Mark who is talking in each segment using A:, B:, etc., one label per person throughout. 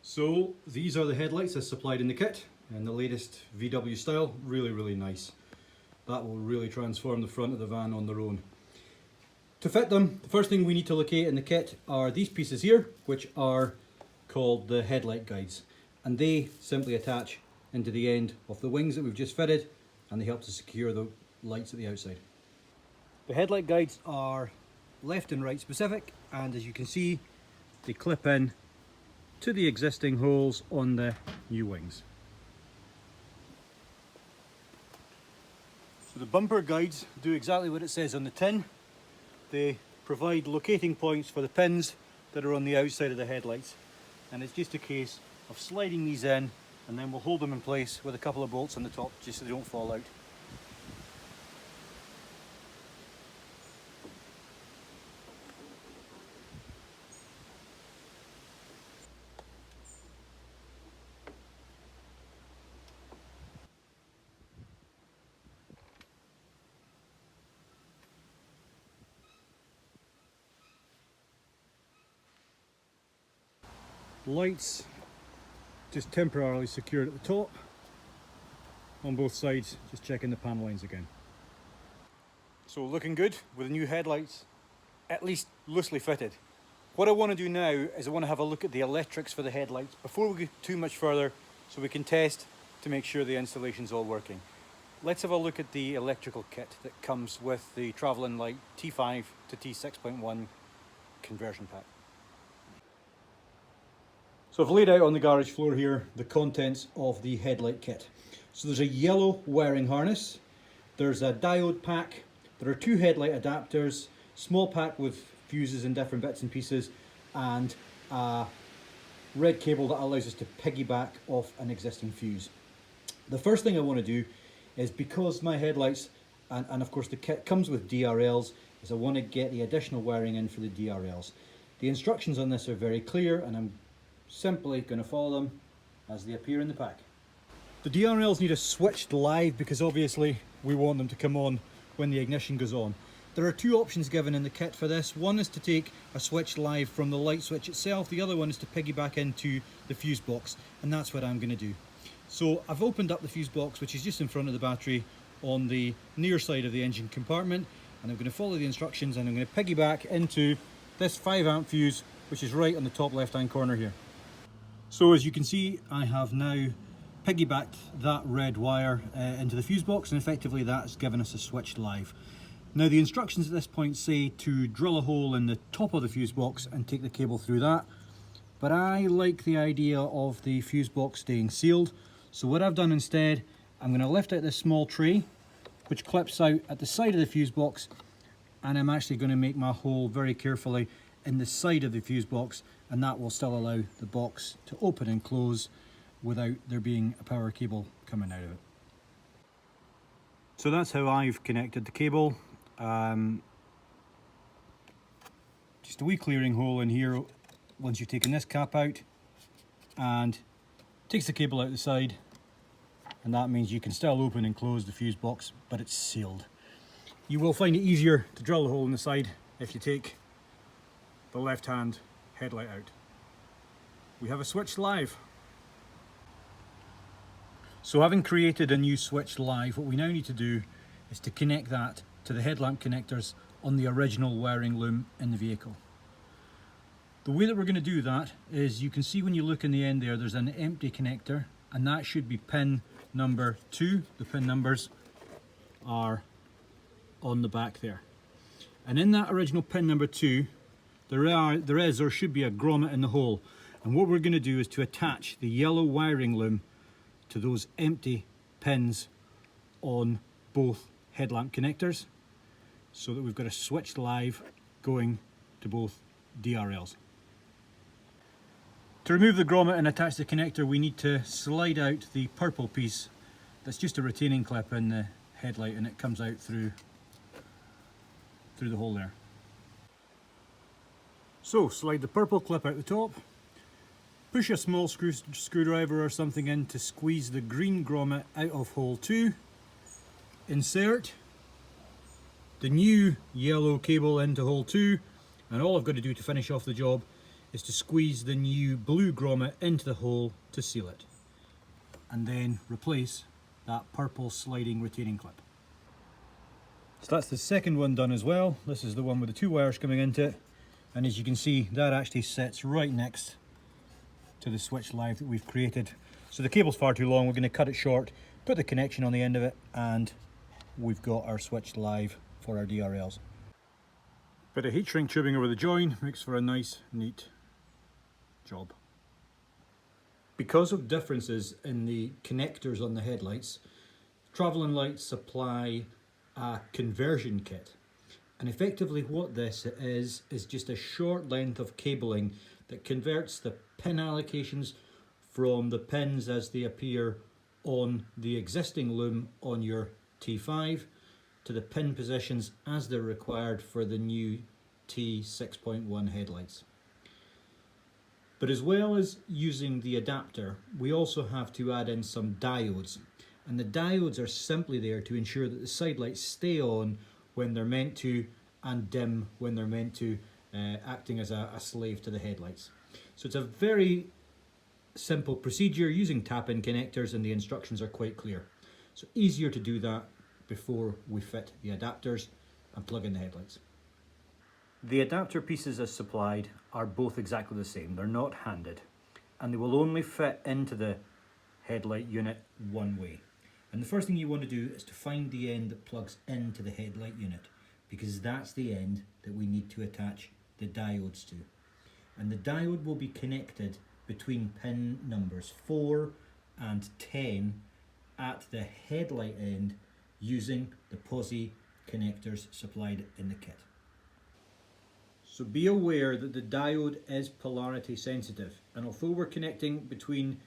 A: So these are the headlights as supplied in the kit in the latest VW style. Really nice. That will really transform the front of the van on their own. To fit them, the first thing we need to locate in the kit are these pieces here, which are called the Headlight Guides, and they simply attach into the end of the wings that we've just fitted, and they help to secure the lights at the outside. The Headlight Guides are left and right specific, and as you can see, they clip in to the existing holes on the new wings. So the bumper guides do exactly what it says on the tin. They provide locating points for the pins that are on the outside of the headlights, and it's just a case of sliding these in, and then we'll hold them in place with a couple of bolts on the top just so they don't fall out. Lights just temporarily secured at the top. On both sides, just checking the panel lines again. So looking good with the new headlights, at least loosely fitted. What I want to do now is I want to have a look at the electrics for the headlights before we go too much further, so we can test to make sure the installation's all working. Let's have a look at the electrical kit that comes with the Travelin-lite T5 to T6.1 conversion pack. So I've laid out on the garage floor here the contents of the headlight kit. So there's a yellow wiring harness, there's a diode pack, there are two headlight adapters, small pack with fuses and different bits and pieces, and a red cable that allows us to piggyback off an existing fuse. The first thing I want to do is, because my headlights and of course the kit comes with DRLs, is I want to get the additional wiring in for the DRLs. The instructions on this are very clear, and I'm simply going to follow them as they appear in the pack. The DRLs need a switched live because obviously we want them to come on when the ignition goes on. There are two options given in the kit for this. One is to take a switch live from the light switch itself, the other one is to piggyback into the fuse box, and that's what I'm going to do. So I've opened up the fuse box, which is just in front of the battery on the near side of the engine compartment, and I'm going to follow the instructions, and I'm going to piggyback into this 5 amp fuse, which is right on the top left hand corner here. So as you can see, I have now piggybacked that red wire into the fuse box, and effectively that's given us a switched live. Now the instructions at this point say to drill a hole in the top of the fuse box and take the cable through that, but I like the idea of the fuse box staying sealed. So what I've done instead, I'm going to lift out this small tray which clips out at the side of the fuse box, and I'm actually going to make my hole very carefully in the side of the fuse box, and that will still allow the box to open and close without there being a power cable coming out of it. So that's how I've connected the cable. Just a wee clearing hole in here once you've taken this cap out, and takes the cable out the side, and that means you can still open and close the fuse box, but it's sealed. You will find it easier to drill the hole in the side if you take the left hand headlight out. We have a switch live. So having created a new switch live, what we now need to do is to connect that to the headlamp connectors on the original wiring loom in the vehicle. The way that we're going to do that is, you can see when you look in the end there, there's an empty connector, and that should be pin number 2. The pin numbers are on the back there. And in that original pin number 2, there should be a grommet in the hole, and what we're going to do is to attach the yellow wiring loom to those empty pins on both headlamp connectors, so that we've got a switched live going to both DRLs. To remove the grommet and attach the connector, we need to slide out the purple piece that's just a retaining clip in the headlight, and it comes out through the hole there. So slide the purple clip out the top, push a small screwdriver or something in to squeeze the green grommet out of hole 2, insert the new yellow cable into hole 2, and all I've got to do to finish off the job is to squeeze the new blue grommet into the hole to seal it, and then replace that purple sliding retaining clip. So that's the second one done as well. This is the one with the 2 wires coming into it, and as you can see, that actually sits right next to the switch live that we've created. So the cable's far too long, we're going to cut it short, put the connection on the end of it, and we've got our switch live for our DRLs. Bit of heat shrink tubing over the join makes for a nice, neat job. Because of differences in the connectors on the headlights, Travelin-lite supply a conversion kit. And effectively what this is just a short length of cabling that converts the pin allocations from the pins as they appear on the existing loom on your T5 to the pin positions as they're required for the new T6.1 headlights. But as well as using the adapter, we also have to add in some diodes. And the diodes are simply there to ensure that the side lights stay on when they're meant to and dim when they're meant to, acting as a slave to the headlights. So it's a very simple procedure using tap-in connectors, and the instructions are quite clear. So easier to do that before we fit the adapters and plug in the headlights. The adapter pieces as supplied are both exactly the same. They're not handed, and they will only fit into the headlight unit one way. And the first thing you want to do is to find the end that plugs into the headlight unit, because that's the end that we need to attach the diodes to. And the diode will be connected between pin numbers 4 and 10 at the headlight end using the posi connectors supplied in the kit. So be aware that the diode is polarity sensitive, and although we're connecting between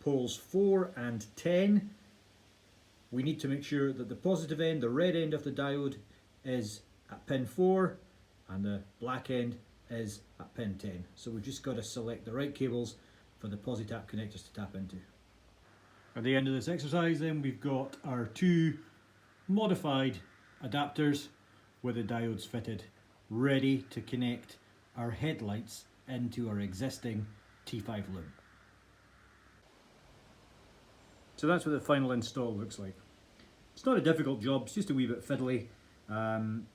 A: poles 4 and 10, we need to make sure that the positive end, the red end of the diode, is at pin 4 and the black end is at pin 10. So we've just got to select the right cables for the posi-tap connectors to tap into. At the end of this exercise then, we've got our 2 modified adapters with the diodes fitted, ready to connect our headlights into our existing T5 loom. So that's what the final install looks like. It's not a difficult job, it's just a wee bit fiddly, and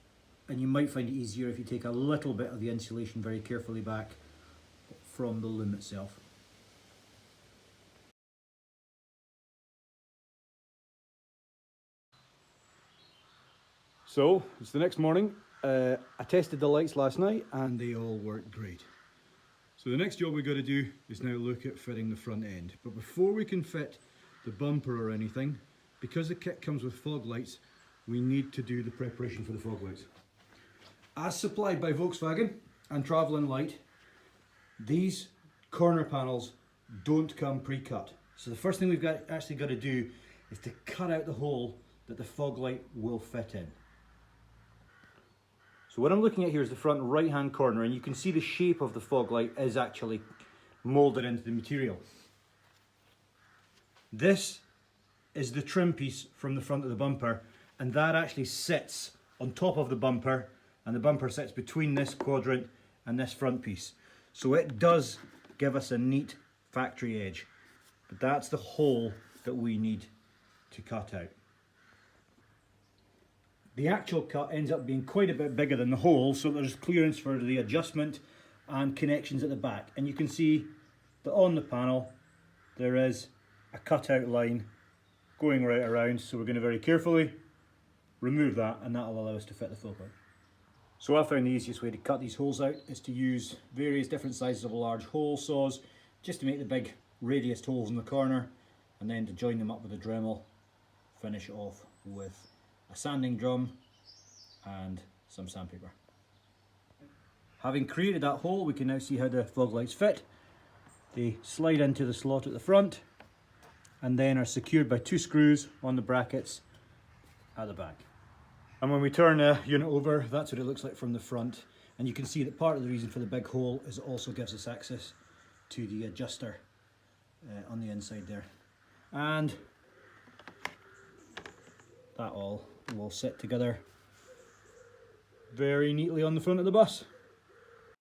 A: you might find it easier if you take a little bit of the insulation very carefully back from the loom itself. So it's the next morning. I tested the lights last night and they all worked great. So the next job we've got to do is now look at fitting the front end. But before we can fit the bumper or anything, because the kit comes with fog lights, we need to do the preparation for the fog lights. As supplied by Volkswagen and Travelin-lite, these corner panels don't come pre-cut. So the first thing we've actually got to do is to cut out the hole that the fog light will fit in. So what I'm looking at here is the front right hand corner, and you can see the shape of the fog light is actually moulded into the material. This is the trim piece from the front of the bumper, and that actually sits on top of the bumper, and the bumper sits between this quadrant and this front piece. So it does give us a neat factory edge, but that's the hole that we need to cut out. The actual cut ends up being quite a bit bigger than the hole, so there's clearance for the adjustment and connections at the back. And you can see that on the panel there is a cutout line going right around, so we're going to very carefully remove that, and that will allow us to fit the fog light. So I found the easiest way to cut these holes out is to use various different sizes of large hole saws just to make the big radius holes in the corner, and then to join them up with a Dremel, finish off with a sanding drum and some sandpaper. Having created that hole, we can now see how the fog lights fit. They slide into the slot at the front and then are secured by 2 screws on the brackets at the back. And when we turn the unit over, that's what it looks like from the front. And you can see that part of the reason for the big hole is it also gives us access to the adjuster on the inside there. And that all will sit together very neatly on the front of the bus.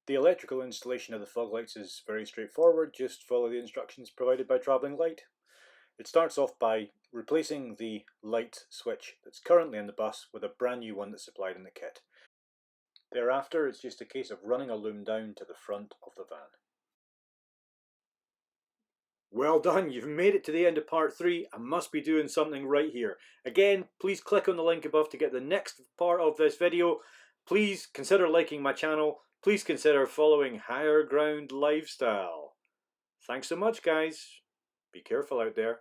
B: The electrical installation of the fog lights is very straightforward. Just follow the instructions provided by Travelin-lite. It starts off by replacing the light switch that's currently in the bus with a brand new one that's supplied in the kit. Thereafter, it's just a case of running a loom down to the front of the van. Well done, you've made it to the end of part 3. I must be doing something right here. Again, please click on the link above to get the next part of this video. Please consider liking my channel. Please consider following Higher Ground Lifestyle. Thanks so much, guys. Be careful out there.